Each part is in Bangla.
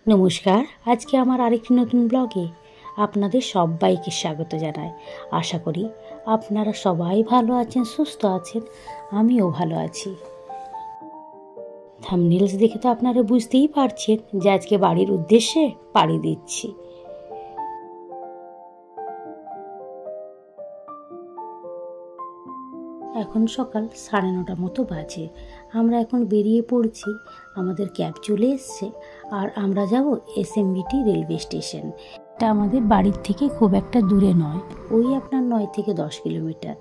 নমস্কার, আজকে আমার আরেকটি নতুন ব্লগে আপনাদের সবাইকে স্বাগত জানাই। আশা করি আপনারা সবাই ভালো আছেন, সুস্থ আছেন। আমিও ভালো আছি। থাম্বনেলস দেখে তো আপনারা বুঝতেই পারছেন যে আজকে বাড়ির উদ্দেশ্যে পাড়ি দিচ্ছি। এখন সকাল 9:30 মতো বাজে। আমরা এখন বেরিয়ে পড়ছি। আমাদের ক্যাব চলে এসছে আর আমরা যাব এসএমবিটি রেলওয়ে স্টেশন। এটা আমাদের বাড়ির থেকে খুব একটা দূরে নয়, ওই আপনার 9 থেকে 10 কিলোমিটার।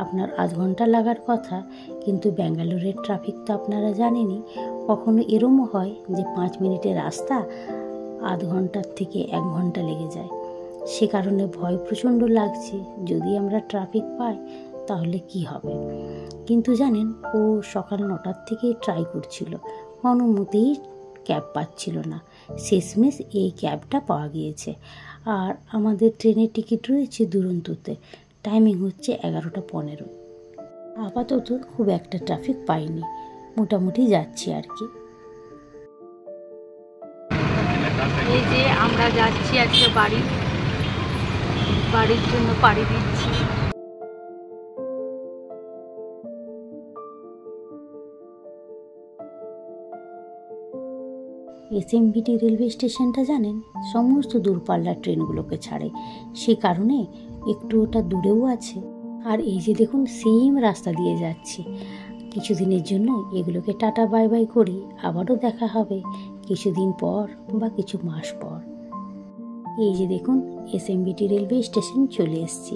আপনার আধ ঘন্টা লাগার কথা, কিন্তু ব্যাঙ্গালোরের ট্রাফিক তো আপনারা জানেনই। কখনো এরমও হয় যে 5 মিনিটের রাস্তা আধ ঘন্টার থেকে 1 ঘন্টা লেগে যায়। সে কারণে ভয় প্রচণ্ড লাগছে, যদি আমরা ট্রাফিক পাই তাহলে কি হবে। কিন্তু জানেন, ও সকাল 9টার থেকে ট্রাই করছিল, কোনো মতেই ক্যাব পাচ্ছিল না। শেষমেশ এই ক্যাবটা পাওয়া গিয়েছে। আর আমাদের ট্রেনের টিকিট রয়েছে দুরন্ততে, টাইমিং হচ্ছে 11:15। আপাতত খুব একটা ট্রাফিক পাইনি, মোটামুটি যাচ্ছি আর কি। এই যে আমরা যাচ্ছি আজকে বাড়ির জন্য পাড়ি দিচ্ছি। এসএমবিটি রেলওয়ে স্টেশনটা জানেন, সমস্ত দূরপাল্লার ট্রেনগুলোকে ছাড়ে, সে কারণে একটু ওটা দূরেও আছে। আর এই যে দেখুন, সেম রাস্তা দিয়ে যাচ্ছি। কিছুদিনের জন্য এগুলোকে টাটা বাই বাই করি, আবারও দেখা হবে কিছুদিন পর বা কিছু মাস পর। এই যে দেখুন, এসএমবিটি রেলওয়ে স্টেশন চলে এসেছি।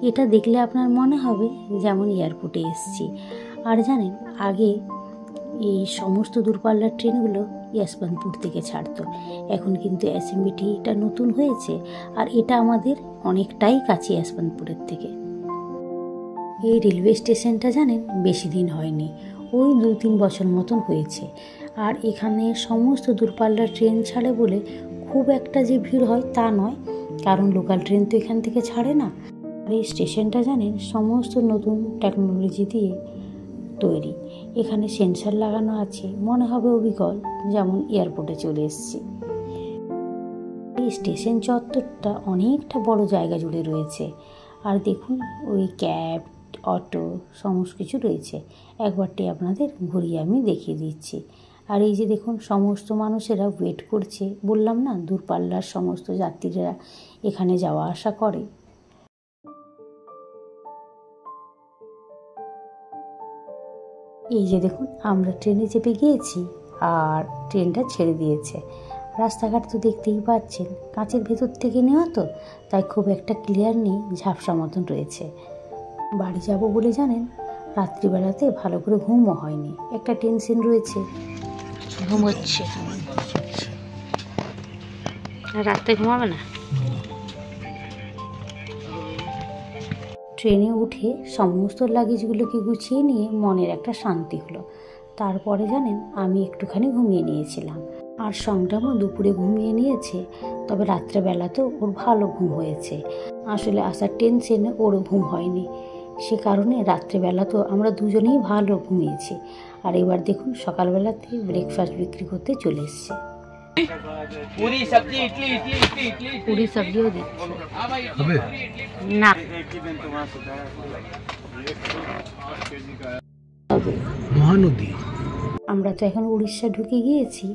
এটা দেখলে আপনার মনে হবে যেমন এয়ারপোর্টে এসেছি। আর জানেন, আগে এই সমস্ত দূরপাল্লার ট্রেনগুলো ইয়াশবন্তপুর থেকে ছাড়তো, এখন কিন্তু এসএমবিটিটা নতুন হয়েছে আর এটা আমাদের অনেকটাই কাছে ইয়াশবন্তপুরের থেকে। এই রেলওয়ে স্টেশনটা জানেন বেশি দিন হয়নি, ওই 2-3 বছর মতন হয়েছে। আর এখানে সমস্ত দূরপাল্লার ট্রেন ছাড়ে বলে খুব একটা যে ভিড় হয় তা নয়, কারণ লোকাল ট্রেন তো এখান থেকে ছাড়ে না। আর এই স্টেশনটা জানেন সমস্ত নতুন টেকনোলজি দিয়ে তৈরি। এখানে সেন্সর লাগানো আছে, মনে হবে অবিকল যেমন এয়ারপোর্টে চলে এসেছি। এই স্টেশন চত্বরটা অনেকটা বড় জায়গা জুড়ে রয়েছে। আর দেখুন, ওই ক্যাব, অটো সমস্ত কিছু রয়েছে। একবারটি আপনাদের ঘুরিয়ে আমি দেখিয়ে দিচ্ছি। আর এই যে দেখুন, সমস্ত মানুষেরা ওয়েট করছে। বললাম না, দূরপাল্লার সমস্ত যাত্রীরা এখানে যাওয়া আসা করে। এই যে দেখুন, আমরা ট্রেনে চেপে গিয়েছি আর ট্রেনটা ছেড়ে দিয়েছে। রাস্তাঘাট তো দেখতেই পাচ্ছেন, কাঁচের ভেতর থেকে নেওয়া তো, তাই খুব একটা ক্লিয়ার নেই, ঝাপসা মতন রয়েছে। বাড়ি যাব বলে জানেন, রাত্রিবেলাতে ভালো করে ঘুমও হয়নি, একটা টেনশন রয়েছে। ঘুমোচ্ছে, রাতে ঘুমাবে না। ট্রেনে উঠে সমস্ত লাগেজগুলোকে গুছিয়ে নিয়ে মনের একটা শান্তি হলো। তারপরে জানেন, আমি একটুখানি ঘুমিয়ে নিয়েছিলাম। আর সংগ্রামও দুপুরে ঘুমিয়ে নিয়েছে, তবে রাত্রেবেলাতেও ওর ভালো ঘুম হয়েছে। আসলে আসার টেনশনে ওরও ঘুম হয়নি, সে কারণে রাত্রেবেলাতেও আমরা দুজনেই ভালো ঘুমিয়েছি। আর এবার দেখুন, সকালবেলাতে ব্রেকফাস্ট বিক্রি করতে চলে এসছে। পুরি সবজিও দিচ্ছে না। মহানদী, আমরা তো এখন উড়িষ্যা ঢুকে গিয়েছি।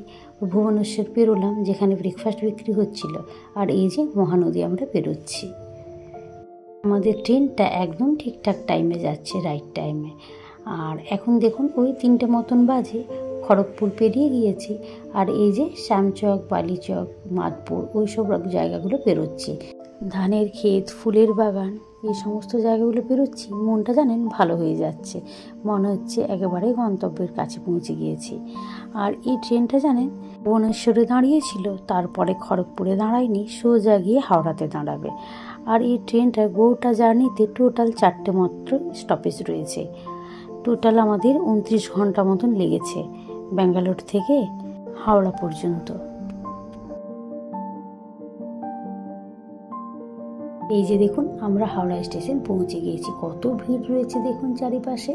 ভুবনেশ্বর পেরোলাম, যেখানে ব্রেকফাস্ট বিক্রি হচ্ছিল। আর এই যে মহানদী আমরা পেরোচ্ছি। আমাদের ট্রেনটা একদম ঠিকঠাক টাইমে যাচ্ছে, রাইট টাইমে। আর এখন দেখুন, ওই 3টে মতন বাজে, খড়গপুর পেরিয়ে গিয়েছি। আর এই যে শ্যামচক, বালিচক, মাদপুর, ওই সব জায়গাগুলো পেরোচ্ছি। ধানের ক্ষেত, ফুলের বাগান, এই সমস্ত জায়গাগুলো পেরোচ্ছি। মনটা জানেন ভালো হয়ে যাচ্ছে, মনে হচ্ছে একেবারে গন্তব্যের কাছে পৌঁছে গিয়েছি। আর এই ট্রেনটা জানেন ভুবনেশ্বরে দাঁড়িয়েছিল, তারপরে খড়গপুরে দাঁড়ায়নি, সোজা গিয়ে হাওড়াতে দাঁড়াবে। আর এই ট্রেনটা গোটা জার্নিতে টোটাল 4টে মাত্র স্টপেজ রয়েছে। টোটাল আমাদের 29 ঘন্টা মতন লেগেছে ব্যাঙ্গালোর থেকে হাওড়া পর্যন্ত। এই যে দেখুন, আমরা হাওড়া স্টেশন পৌঁছে গিয়েছি। কত ভিড় রয়েছে দেখুন চারিপাশে,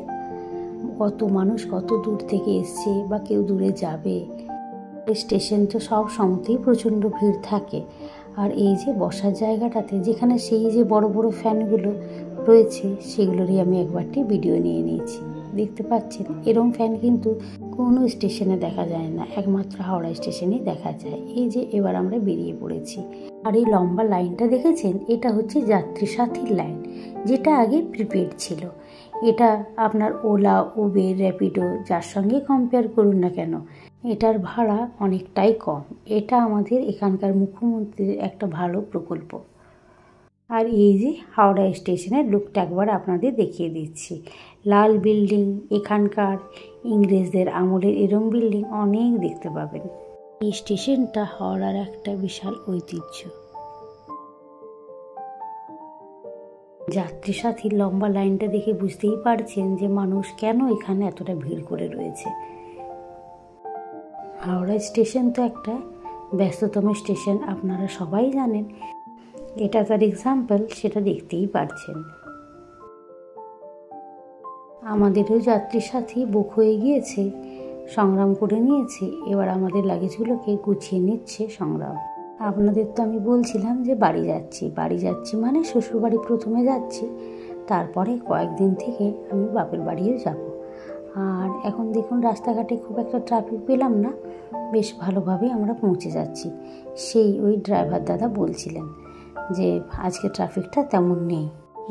কত মানুষ কত দূর থেকে এসছে বা কেউ দূরে যাবে। স্টেশন তো সব সময়তেই প্রচণ্ড ভিড় থাকে। আর এই যে বসার জায়গাটাতে যেখানে সেই যে বড় বড় ফ্যানগুলো রয়েছে সেগুলোরই আমি একবারটি ভিডিও নিয়ে নিয়েছি। দেখতে পাচ্ছেন এরম ফ্যান কিন্তু কোনো স্টেশনে দেখা যায় না, একমাত্র হাওড়া স্টেশনেই দেখা যায়। এই যে এবার আমরা বেরিয়ে পড়েছি। আর এই লম্বা লাইনটা দেখেছেন, এটা হচ্ছে যাত্রী সাথীর লাইন, যেটা আগে প্রিপেড ছিল। এটা আপনার ওলা, উবের, র্যাপিডো যার সঙ্গে কম্পেয়ার করুন না কেন, এটার ভাড়া অনেকটাই কম। এটা আমাদের এখানকার মুখ্যমন্ত্রীর একটা ভালো প্রকল্প। আর এই যে হাওড়া স্টেশনের লুকটা একবার আপনাদের দেখিয়ে দিচ্ছি। লাল বিল্ডিং, এখানকার ইংরেজদের আমলের এরম বিল্ডিং অনেক দেখতে পাবেন। এই স্টেশনটা হাওড়ার একটা বিশাল ঐতিহ্য। যাত্রী সাথীর লম্বা লাইনটা দেখে বুঝতেই পারছেন যে মানুষ কেন এখানে এতটা ভিড় করে রয়েছে। হাওড়া স্টেশন তো একটা ব্যস্ততম স্টেশন, আপনারা সবাই জানেন। এটা তার এক্সাম্পল, সেটা দেখতেই পারছেন। আমাদেরও যাত্রী সাথী বুক হয়ে গিয়েছে, সংগ্রাম করে নিয়েছে। এবার আমাদের লাগেজগুলোকে গুছিয়ে নিচ্ছে সংগ্রাম। আপনাদের তো আমি বলছিলাম যে বাড়ি যাচ্ছি মানে শ্বশুরবাড়ি প্রথমে যাচ্ছি, তারপরে কয়েকদিন থেকে আমি বাপের বাড়িও যাব। আর এখন দেখুন রাস্তাঘাটে খুব একটা ট্রাফিক পেলাম না, বেশ ভালোভাবে আমরা পৌঁছে যাচ্ছি। সেই ওই ড্রাইভার দাদা বলছিলেন যে আজকে ট্রাফিকটা তেমন নেই।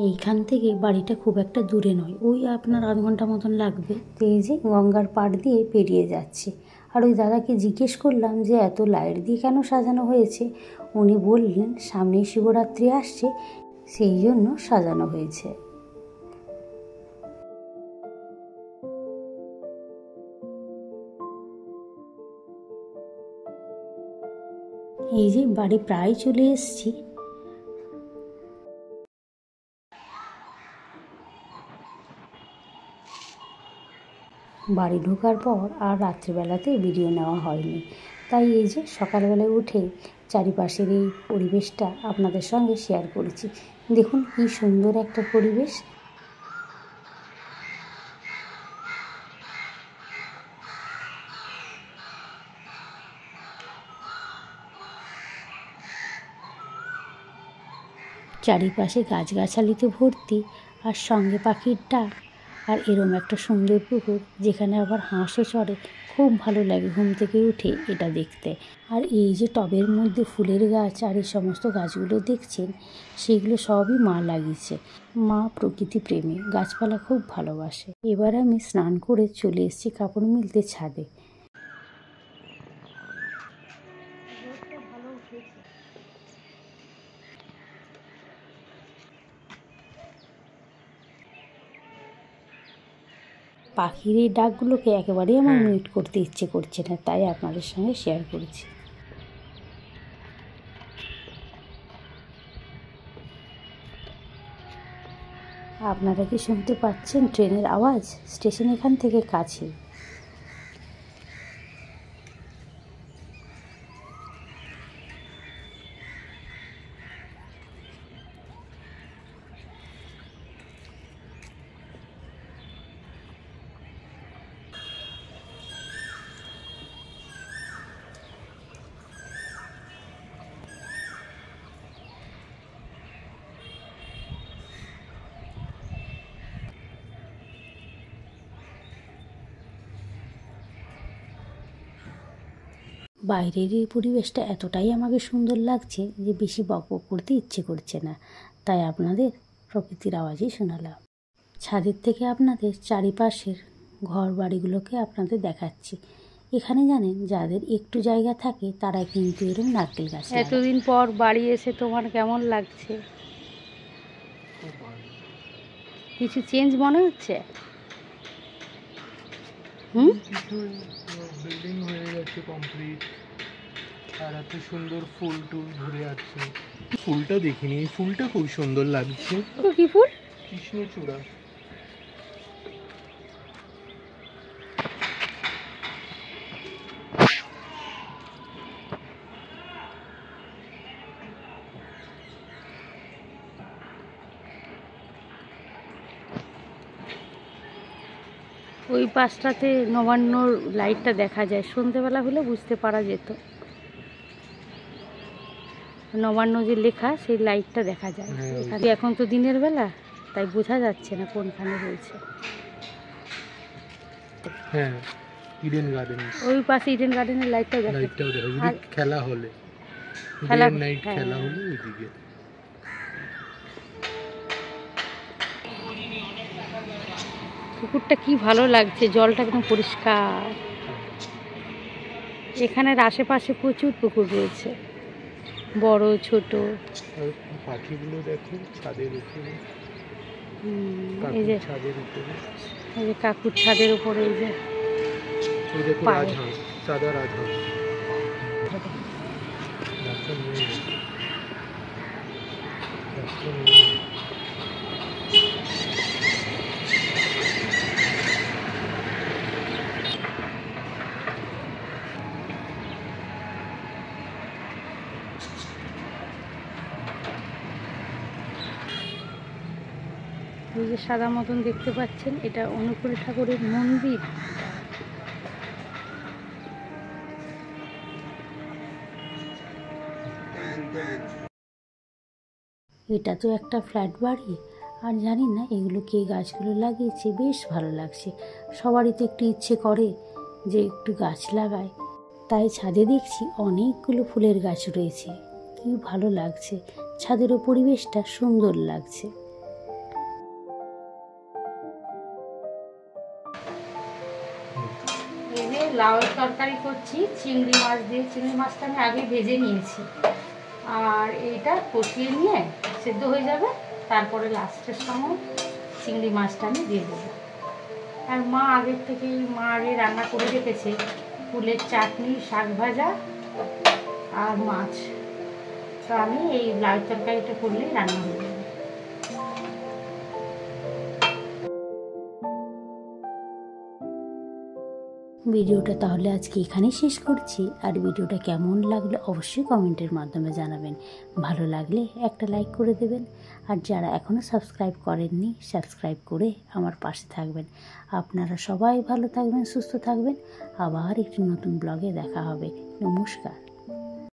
এইখান থেকে বাড়িটা খুব একটা দূরে নয়, ওই আপনার আধ ঘন্টা মতন লাগবে। তো এই যে গঙ্গার পাড় দিয়ে পেরিয়ে যাচ্ছে। আর ওই দাদাকে জিজ্ঞেস করলাম যে এত লাইট দিয়ে কেন সাজানো হয়েছে। উনি বললেন সামনেই শিবরাত্রি আসছে, সেই জন্য সাজানো হয়েছে। এই যে বাড়ি প্রায় চলে এসেছি। বাড়ি ঢোকার পর আর রাত্রিবেলাতে ভিডিও নেওয়া হয়নি, তাই এই যে সকালবেলায় উঠে চারিপাশের এই পরিবেশটা আপনাদের সঙ্গে শেয়ার করেছি। দেখুন কি সুন্দর একটা পরিবেশ। চারিপাশে গাছগাছালিতে ভর্তি, আর সঙ্গে পাখির ডাক, আর এরম একটা সুন্দর পুকুর যেখানে আবার হাঁসও চড়ে। খুব ভালো লাগে ঘুম থেকে উঠে এটা দেখতে। আর এই যে টবের মধ্যে ফুলের গাছ আর এই সমস্ত গাছগুলো দেখছেন, সেগুলো সবই মা লাগিয়েছে। মা প্রকৃতি প্রেমী, গাছপালা খুব ভালোবাসে। এবার আমি স্নান করে চলে এসেছি কাপড় মিলতে ছাদে। পাখির এই ডাকগুলোকে একেবারেই আমার মিউট করতে ইচ্ছে করছে না, তাই আপনাদের সঙ্গে শেয়ার করেছি। আপনারা কি শুনতে পাচ্ছেন ট্রেনের আওয়াজ? স্টেশন এখান থেকে কাছে। বাইরের এই পরিবেশটা এতটাই আমাকে সুন্দর লাগছে যে বেশি বকবক করতে ইচ্ছে করছে না, তাই আপনাদের প্রকৃতির আওয়াজই শোনালাম। ছাদের থেকে আপনাদের চারিপাশের ঘর বাড়িগুলোকে আপনাদের দেখাচ্ছি। এখানে জানেন যাদের একটু জায়গা থাকে তারা কিন্তু এরকম নারকেল গাছ। এতদিন পর বাড়ি এসে তোমার কেমন লাগছে? কিছু চেঞ্জ মনে হচ্ছে? বিল্ডিং হয়ে গেছে কমপ্লিট, আর এত সুন্দর ফুল টুল ঘুরে আছে। ফুলটা দেখিনি, এই ফুলটা খুব সুন্দর লাগছে। কি ফুল? কৃষ্ণচূড়া। ওই পাশটাতে নবান্নর লাইটটা দেখা যায়, সন্ধেবেলা হলে বুঝতে পারা যেত। নবান্ন যে লেখা সেই লাইটটা দেখা যায় এখানে। এখন তো দিনের বেলা, তাই বোঝা যাচ্ছে না কোনখানে রয়েছে। হ্যাঁ, ইডেন গার্ডেন, ওই পাশে ইডেন গার্ডেনের লাইটটাও দেখা যায়। যদি খেলা হলে, খেলা নাইট খেলা হলে ওইদিকে। পুকুরটা কি ভালো লাগছে, জলটা একদম পরিষ্কার। এখানের আশেপাশে প্রচুর পুকুর রয়েছে, বড় ছোট। পাখিগুলো দেখো ছাদের উপরে, এই যে ছাদের উপরে, এই যে কাকুর ছাদের উপরে, এই যে এই দেখো রাজহাঁস, সাদা রাজহাঁস। এই যে সাদা মতন দেখতে পাচ্ছেন, এটা অনুকূল ঠাকুরের মন্দির। এটা তো একটা ফ্ল্যাট বাড়ি, আর জানি না এগুলো কে গাছগুলো লাগিয়েছে, বেশ ভালো লাগছে। সবারই তো একটু ইচ্ছে করে যে একটু গাছ লাগায়, তাই ছাদে দেখছি অনেকগুলো ফুলের গাছ রয়েছে। কি ভালো লাগছে, ছাদেরও পরিবেশটা সুন্দর লাগছে। এই যে লাউয়ের তরকারি করছি চিংড়ি মাছ দিয়ে। চিংড়ি মাছটা আমি আগে ভেজে নিয়েছি, আর এইটা কষিয়ে নিয়ে সেদ্ধ হয়ে যাবে, তারপরে লাস্টের সময় চিংড়ি মাছটা আমি দিয়ে দেবো। আর মা আগের থেকেই আগে রান্না করে রেখেছে ফুলের চাটনি, শাক ভাজা আর মাছ। তো আমি এই লাউয়ের তরকারিটা করলেই রান্না হয়ে যাবে। ভিডিওটা তাহলে আজকে এখানেই শেষ করছি। আর ভিডিওটা কেমন লাগলো অবশ্যই কমেন্টের মাধ্যমে জানাবেন। ভালো লাগলে একটা লাইক করে দেবেন, আর যারা এখনও সাবস্ক্রাইব করেননি সাবস্ক্রাইব করে আমার পাশে থাকবেন। আপনারা সবাই ভালো থাকবেন, সুস্থ থাকবেন। আবার একটি নতুন ব্লগে দেখা হবে। নমস্কার।